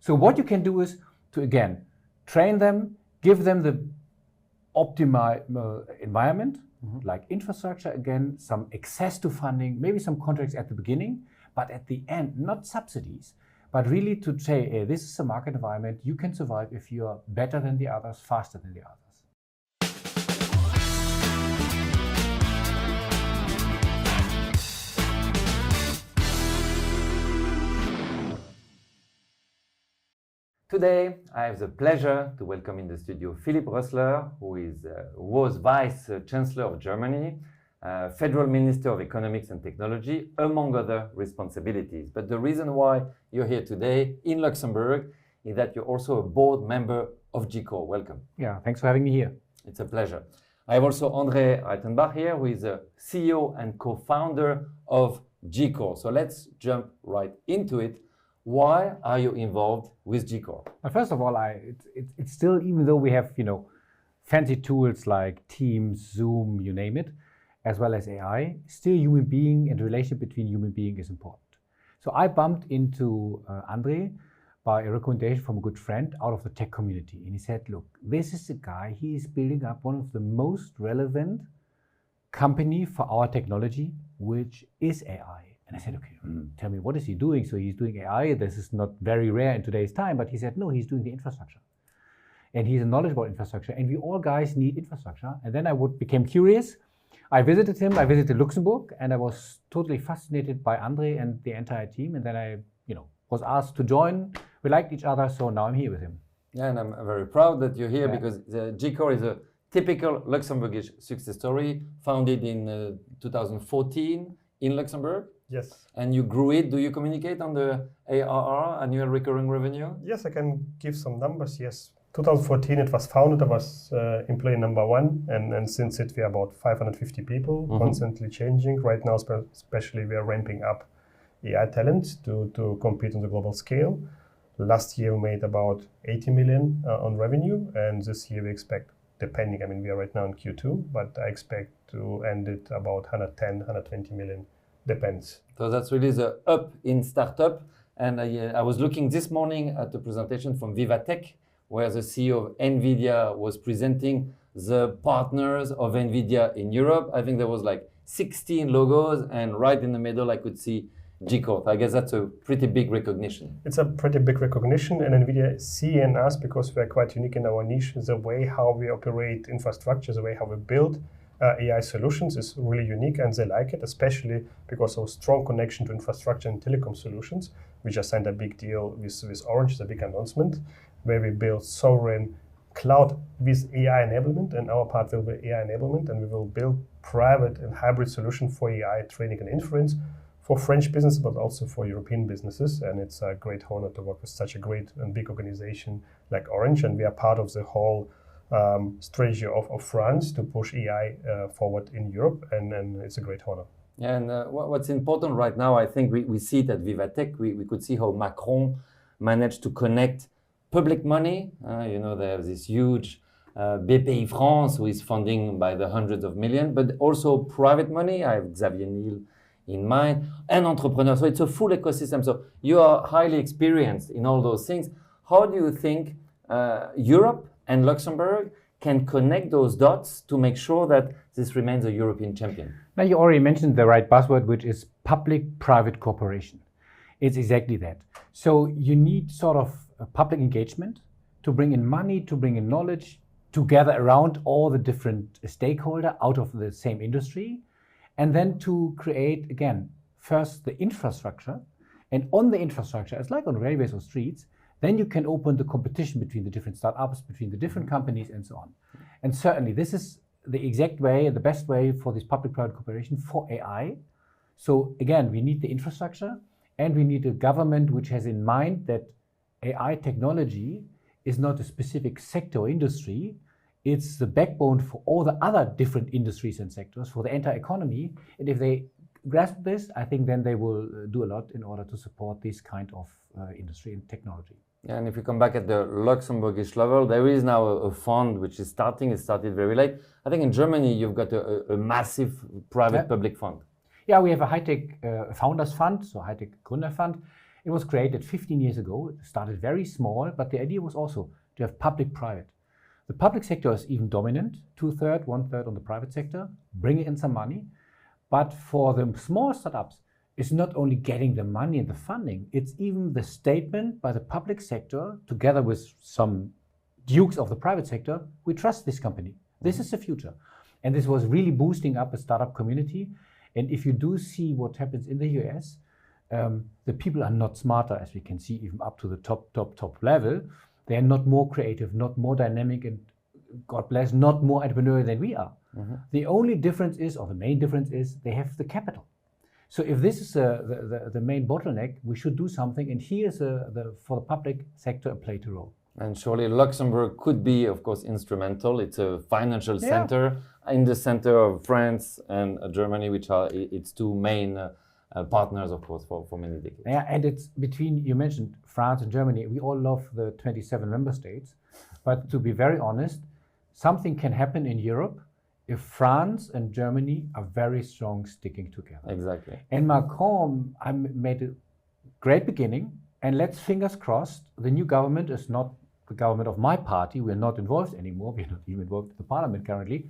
So what you can do is to, again, train them, give them the optimal environment, like infrastructure, again, some access to funding, maybe some contracts at the beginning, but at the end, not subsidies, but really to say, hey, this is a market environment, you can survive if you are better than the others, faster than the others. Today, I have the pleasure to welcome in the studio Philipp Rösler, who was Vice-Chancellor of Germany, Federal Minister of Economics and Technology, among other responsibilities. But the reason why you're here today in Luxembourg is that you're also a board member of Gcore. Welcome. Yeah, thanks for having me here. It's a pleasure. I have also Reitenbach here, who is a CEO and co-founder of Gcore. So let's jump right into it. Why are you involved with Gcore? First of all, it's still, even though we have, fancy tools like Teams, Zoom, you name it, as well as AI, still human being and the relationship between human being is important. So I bumped into Andre by a recommendation from a good friend out of the tech community. And he said, look, this is the guy, he's building up one of the most relevant company for our technology, which is AI. And I said, okay, tell me, what is he doing? So he's doing AI. This is not very rare in today's time, but he said, no, he's doing the infrastructure. And he's knowledgeable infrastructure. And we all guys need infrastructure. And then I became curious. I visited him, I visited Luxembourg, and I was totally fascinated by Andre and the entire team. And then I, was asked to join. We liked each other, so now I'm here with him. Yeah, and I'm very proud that you're here because Gcore is a typical Luxembourgish success story, founded in 2014 in Luxembourg. Yes. And you grew it. Do you communicate on the ARR, annual recurring revenue? Yes, I can give some numbers. Yes. 2014 it was founded. I was employee number one. And since it, we are about 550 people, constantly changing. Right now, especially, we are ramping up AI talent to compete on the global scale. Last year, we made about 80 million on revenue. And this year, we expect, depending, we are right now in Q2, but I expect to end it about 110, 120 million. Depends. So that's really the up in startup. And I was looking this morning at the presentation from Vivatech, where the CEO of NVIDIA was presenting the partners of NVIDIA in Europe. I think there was like 16 logos, and right in the middle, I could see Gcore. I guess that's a pretty big recognition. It's a pretty big recognition, and NVIDIA see in us, because we are quite unique in our niche, the way how we operate infrastructure, the way how we build AI solutions is really unique, and they like it, especially because of strong connection to infrastructure and telecom solutions. We just signed a big deal with Orange, the big announcement, where we build sovereign cloud with AI enablement, and our part will be AI enablement, and we will build private and hybrid solution for AI training and inference for French business, but also for European businesses. And it's a great honor to work with such a great and big organization like Orange, and we are part of the whole strategy of France to push AI forward in Europe, and it's a great honor. Yeah, and what's important right now, I think we see it at Vivatech. We could see how Macron managed to connect public money. They have this huge BPI France, who is funding by the hundreds of millions, but also private money. I have Xavier Niel in mind, and entrepreneurs. So it's a full ecosystem. So you are highly experienced in all those things. How do you think Europe and Luxembourg can connect those dots to make sure that this remains a European champion? Now, you already mentioned the right buzzword, which is public-private cooperation. It's exactly that. So you need sort of a public engagement to bring in money, to bring in knowledge, to gather around all the different stakeholders out of the same industry, and then to create, again, first the infrastructure. And on the infrastructure, it's like on railways or streets, then you can open the competition between the different startups, between the different companies, and so on. And certainly, this is the exact way, the best way for this public-private cooperation for AI. So again, we need the infrastructure, and we need a government which has in mind that AI technology is not a specific sector or industry. It's the backbone for all the other different industries and sectors, for the entire economy. And if they grasp this, I think then they will do a lot in order to support this kind of industry and technology. Yeah, and if you come back at the Luxembourgish level, there is now a fund which is starting. It started very late. I think in Germany, you've got a massive private public fund. Yeah, we have a high-tech founders fund, so high-tech Gründer fund. It was created 15 years ago. It started very small, but the idea was also to have public-private. The public sector is even dominant, 2/3, 1/3 on the private sector, bring in some money. But for the small startups, it's not only getting the money and the funding, it's even the statement by the public sector, together with some dukes of the private sector, we trust this company. This is the future. And this was really boosting up a startup community. And if you do see what happens in the US, the people are not smarter, as we can see, even up to the top level. They are not more creative, not more dynamic, and God bless, not more entrepreneurial than we are. The only difference is, or the main difference is, they have the capital. So if this is the main bottleneck, we should do something. And here's for the public sector a play to role. And surely Luxembourg could be, of course, instrumental. It's a financial center in the center of France and Germany, which are its two main partners, of course, for many decades. Yeah, and it's between, you mentioned France and Germany. We all love the 27 member states. But to be very honest, something can happen in Europe if France and Germany are very strong sticking together. Exactly. And Macron made a great beginning. And let's fingers crossed, the new government is not the government of my party. We're not involved anymore. We're not even involved in the parliament currently.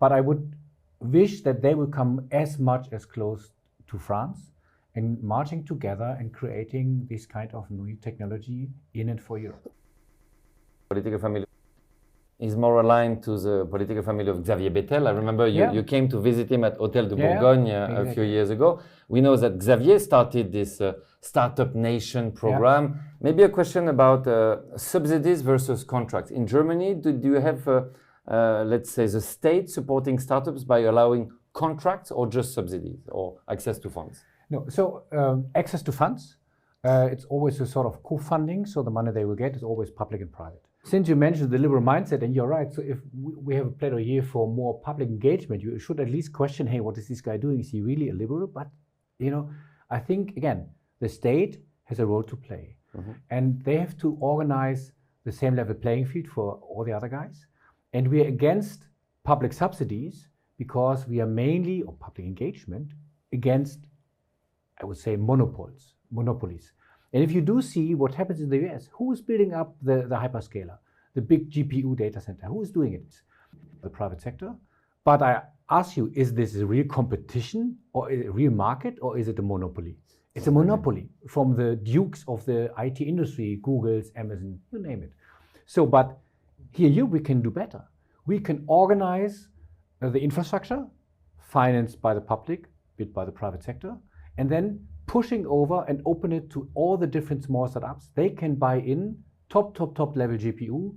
But I would wish that they will come as much as close to France and marching together and creating this kind of new technology in and for Europe. Political family is more aligned to the political family of Xavier Bettel. I remember you came to visit him at Hôtel de Bourgogne a few years ago. We know that Xavier started this Startup Nation program. Maybe a question about subsidies versus contracts. In Germany, do you have, let's say, the state supporting startups by allowing contracts or just subsidies or access to funds? No, so access to funds, it's always a sort of co-funding, so the money they will get is always public and private. Since you mentioned the liberal mindset, and you're right, so if we have a plaidoyer for more public engagement, you should at least question, hey, what is this guy doing? Is he really a liberal? But, you know, I think, again, the state has a role to play. And they have to organize the same level playing field for all the other guys. And we are against public subsidies because we are mainly, or public engagement, against, I would say, monopolies. And if you do see what happens in the US, who is building up the hyperscaler, the big GPU data center? Who is doing it? The private sector. But I ask you, is this a real competition or a real market, or is it a monopoly? It's a monopoly from the dukes of the IT industry, Google's, Amazon, you name it. So, but here we can do better. We can organize the infrastructure, financed by the public, built by the private sector, and then pushing over and open it to all the different small startups. They can buy in top level GPU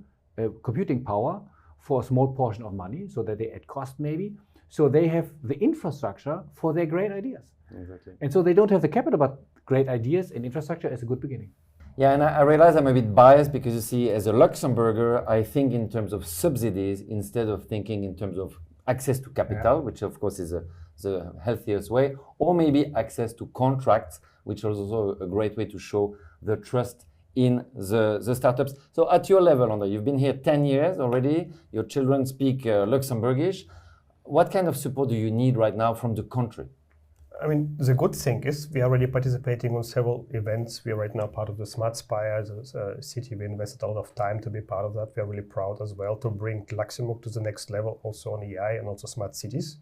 computing power for a small portion of money, so that they add cost maybe. So they have the infrastructure for their great ideas. Exactly. And so they don't have the capital, but great ideas and infrastructure is a good beginning. Yeah, and I realize I'm a bit biased because you see, as a Luxembourger, I think in terms of subsidies instead of thinking in terms of access to capital, which of course is the healthiest way, or maybe access to contracts, which is also a great way to show the trust in the startups. So at your level, Andre, you've been here 10 years already, your children speak Luxembourgish. What kind of support do you need right now from the country? I mean, the good thing is we are already participating on several events. We are right now part of the Smart Spire, the city. We invested a lot of time to be part of that. We are really proud as well to bring Luxembourg to the next level, also on AI and also smart cities.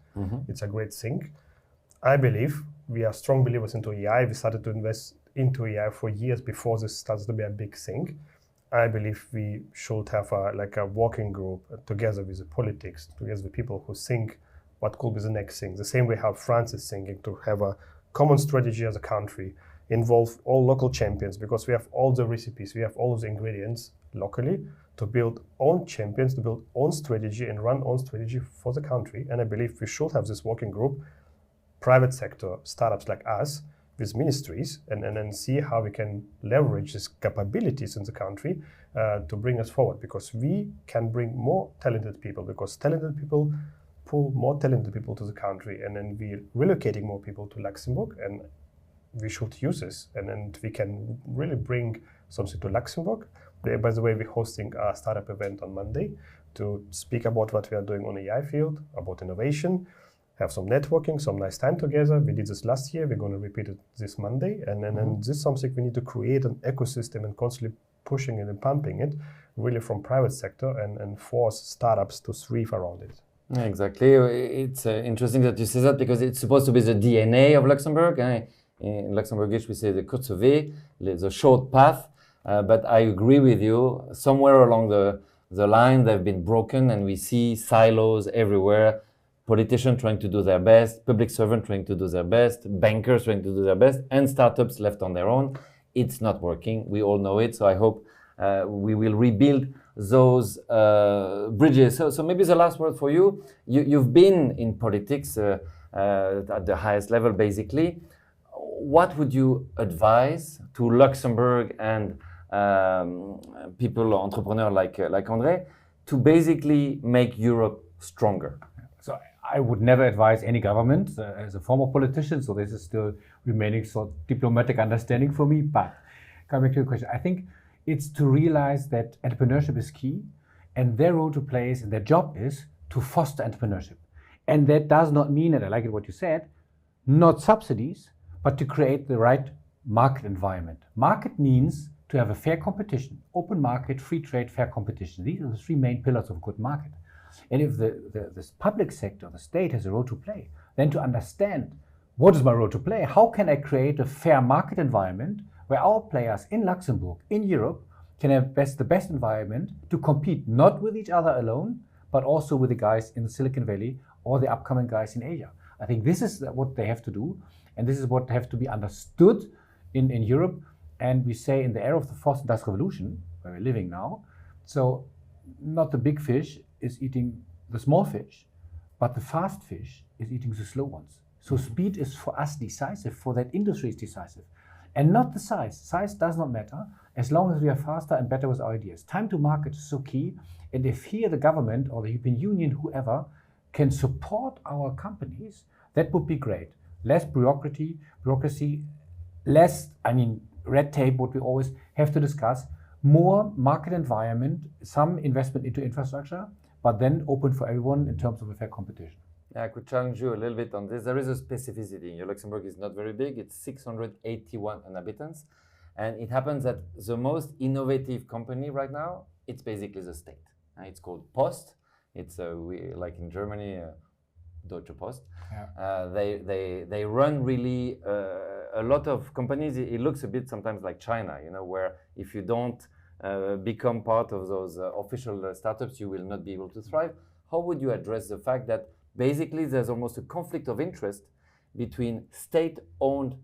It's a great thing. I believe we are strong believers into AI. We started to invest into AI for years before this starts to be a big thing. I believe we should have a working group together with the politics, together with people who think what could be the next thing. The same way how France is thinking, to have a common strategy as a country, involve all local champions, because we have all the recipes, we have all of the ingredients locally to build own champions, to build own strategy and run own strategy for the country. And I believe we should have this working group, private sector, startups like us, with ministries, and then see how we can leverage these capabilities in the country to bring us forward, because we can bring more talented people, because talented people pull more talented people to the country, and then we're relocating more people to Luxembourg, and we should use this, and we can really bring something to Luxembourg. By the way, we're hosting a startup event on Monday to speak about what we are doing on the AI field, about innovation. have some networking, some nice time together. We did this last year. We're going to repeat it this Monday. And then this is something we need to create an ecosystem and constantly pushing it and pumping it really from private sector and force startups to thrive around it. Yeah, exactly. It's interesting that you say that because it's supposed to be the DNA of Luxembourg. In Luxembourgish, we say the kurze Weg, the short path. But I agree with you. Somewhere along the line, they've been broken, and we see silos everywhere. Politicians trying to do their best, public servants trying to do their best, bankers trying to do their best, and startups left on their own. It's not working. We all know it. So I hope we will rebuild those bridges. So maybe the last word for you. You've been in politics at the highest level, basically. What would you advise to Luxembourg and people, entrepreneurs like André, to basically make Europe stronger? So I would never advise any government as a former politician, so this is still remaining sort of diplomatic understanding for me. But coming back to your question, I think it's to realize that entrepreneurship is key, and their role to play is, and their job is to foster entrepreneurship. And that does not mean, and I like it what you said, not subsidies, but to create the right market environment. Market means to have a fair competition, open market, free trade, fair competition. These are the three main pillars of a good market. And if the public sector, the state has a role to play, then to understand what is my role to play, how can I create a fair market environment where our players in Luxembourg, in Europe, can have the best environment to compete not with each other alone, but also with the guys in the Silicon Valley or the upcoming guys in Asia. I think this is what they have to do. And this is what have to be understood in Europe. And we say in the era of the fourth industrial revolution, where we're living now, so not the big fish is eating the small fish, but the fast fish is eating the slow ones. So speed is for us decisive, for that industry is decisive. And not the size. Size does not matter as long as we are faster and better with our ideas. Time to market is so key. And if here the government or the European Union, whoever, can support our companies, that would be great. Less bureaucracy, less, red tape, what we always have to discuss, more market environment, some investment into infrastructure, but then open for everyone in terms of a fair competition. Yeah, I could challenge you a little bit on this. There is a specificity. Luxembourg is not very big. It's 681 inhabitants. And it happens that the most innovative company right now, it's basically the state. It's called Post. It's like in Germany, Deutsche Post. Yeah. They run really a lot of companies. It looks a bit sometimes like China, where if you don't become part of those official startups, you will not be able to thrive. How would you address the fact that basically there's almost a conflict of interest between state-owned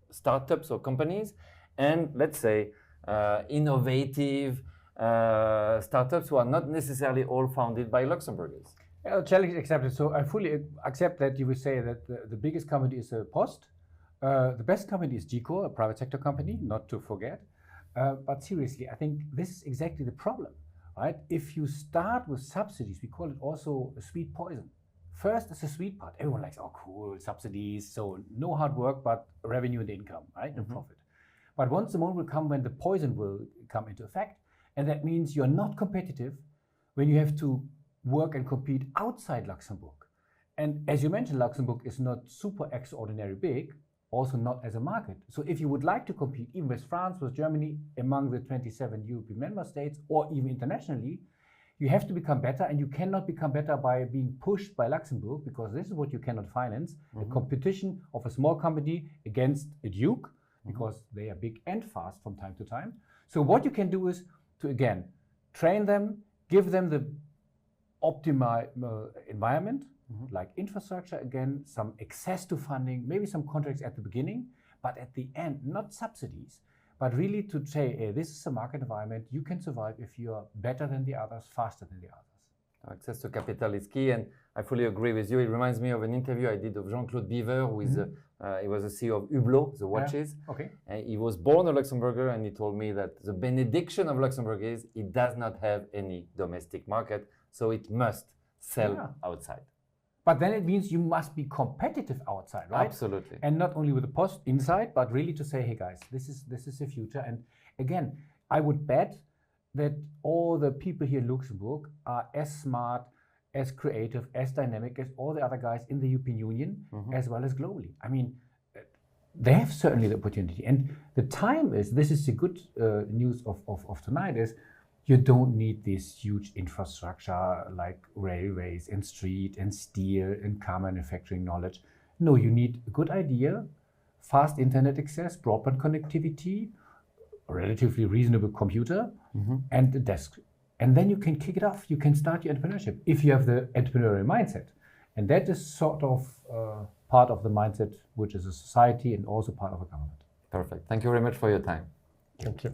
startups or companies and, let's say, innovative startups who are not necessarily all founded by Luxembourgers? Challenge accepted. So I fully accept that you would say that the biggest company is Post. The best company is Gcore, a private sector company, not to forget. But seriously, I think this is exactly the problem, right? If you start with subsidies, we call it also a sweet poison. First is the sweet part. Everyone likes, oh, cool, subsidies. So no hard work, but revenue and income, right? And profit. But once the moment will come when the poison will come into effect, and that means you're not competitive when you have to work and compete outside Luxembourg. And as you mentioned, Luxembourg is not super extraordinary big, also not as a market. So if you would like to compete even with France, with Germany, among the 27 European member states, or even internationally, you have to become better, and you cannot become better by being pushed by Luxembourg, because this is what you cannot finance, a competition of a small company against a duke, because they are big and fast from time to time. So what you can do is to, again, train them, give them the optimal environment, like infrastructure, again, some access to funding, maybe some contracts at the beginning, but at the end, not subsidies, but really to say, hey, this is a market environment, you can survive if you are better than the others, faster than the others. Access to capital is key, and I fully agree with you. It reminds me of an interview I did of Jean-Claude Biver, who is he was the CEO of Hublot, the watches. Yeah. Okay. And he was born a Luxembourger, and he told me that the benediction of Luxembourg is it does not have any domestic market, so it must sell outside. But then it means you must be competitive outside, right? Absolutely. And not only with the Post inside, but really to say, hey guys, this is the future. And again, I would bet that all the people here in Luxembourg are as smart as creative, as dynamic as all the other guys in the European Union, as well as globally. I mean, they have certainly the opportunity. And the time is, this is the good news of tonight, is you don't need this huge infrastructure like railways and street and steel and car manufacturing knowledge. No, you need a good idea, fast internet access, broadband connectivity, a relatively reasonable computer, and a desk. And then you can kick it off. You can start your entrepreneurship if you have the entrepreneurial mindset. And that is sort of part of the mindset which is a society and also part of a government. Perfect. Thank you very much for your time. Thank you.